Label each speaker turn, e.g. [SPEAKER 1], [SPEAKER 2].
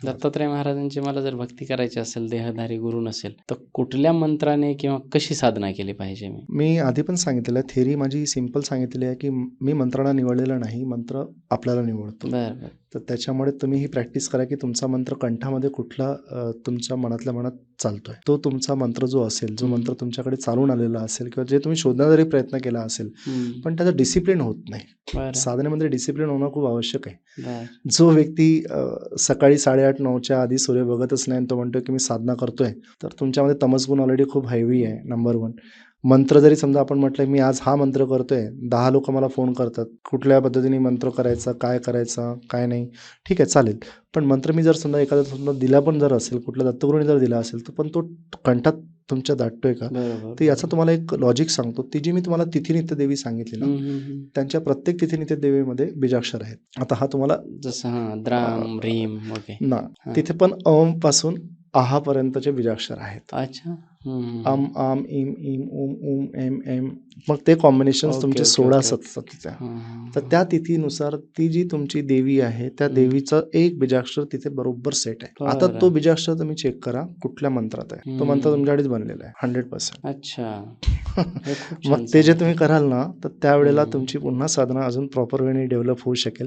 [SPEAKER 1] दत्तात्रय महाराजांची मला जर भक्ती करायची असेल, देहधारी गुरु नसेल, तर कुठल्या मंत्राने किंवा कशी साधना केली पाहिजे मी?
[SPEAKER 2] मी आधी पण सांगितलेलं आहे, थेरी माझी सिंपल सांगितलेली आहे, की मी मंत्राला निवडलेला नाही, मंत्र आपल्याला निवडतो.
[SPEAKER 1] बरं, बरं.
[SPEAKER 2] तर त्याच्यामुळे तुम्ही ही प्रॅक्टिस करा, की तुमचा मंत्र कंठामध्ये कुठला तुमच्या मनातल्या मनात चालतोय. तो तुमचा मंत्र जो असेल, जो मंत्र तुमच्याकडे चालून आलेला असेल किंवा जे तुम्ही शोधण्याचा जरी प्रयत्न केला असेल, पण त्याचा डिसिप्लिन होत नाही.
[SPEAKER 1] बरं,
[SPEAKER 2] साधनेमध्ये डिसिप्लिन होणं खूप आवश्यक आहे.
[SPEAKER 1] बरं.
[SPEAKER 2] जो व्यक्ती सकाळी 8:30-9च्या आधी सूर्य बघतच नाही आणि तो म्हणतो की मी साधना करतोय, तर तुमच्यामध्ये तमसगुण ऑलरेडी खूप हेवी आहे. नंबर 1. मंत्र जरी समजा आपण म्हटलं मी आज हा मंत्र करतोय, 10 लोक मला फोन करतात, कुठल्या पद्धतीने मंत्र करायचा, काय करायचा, काय नाही, ठीक आहे चालेल. पण मंत्र मी जर समजा एखादा समजा दिला पण जर असेल, कुठल्या दत्तगुरूंनी जर दिला असेल, तर पण तो कंठात तुमच्या दाटतोय का?
[SPEAKER 1] बरोबर.
[SPEAKER 2] तर याचा तुम्हाला एक लॉजिक सांगतो. ती जी मी तुम्हाला तिथी देवी सांगितली ना, त्यांच्या प्रत्येक तिथी देवीमध्ये बीजाक्षर आहेत. आता हा तुम्हाला
[SPEAKER 1] जसं द्राम, रीम वगैरे.
[SPEAKER 2] ना तिथे पण अम पासून आहा पर्यंतचे बीजाक्षर आहेत.
[SPEAKER 1] अच्छा.
[SPEAKER 2] अम, आम, इम, इम, उम, उम, एम, एम. मग ते कॉम्बिनेशन्स तुमचे 16-17 तर त्या तिथीनुसार ती जी तुमची देवी आहे, त्या देवीचं एक बीजाक्षर तिथे बरोबर सेट आहे. आता तो बीजाक्षर तुम्ही चेक करा कुठल्या मंत्रात आहे. तो मंत्र तुमच्याकडेच बनलेला आहे 100%.
[SPEAKER 1] अच्छा.
[SPEAKER 2] मग ते जे तुम्ही कराल ना, तर त्यावेळेला तुमची पुन्हा साधना अजून प्रॉपर वेने डेव्हलप होऊ शकेल.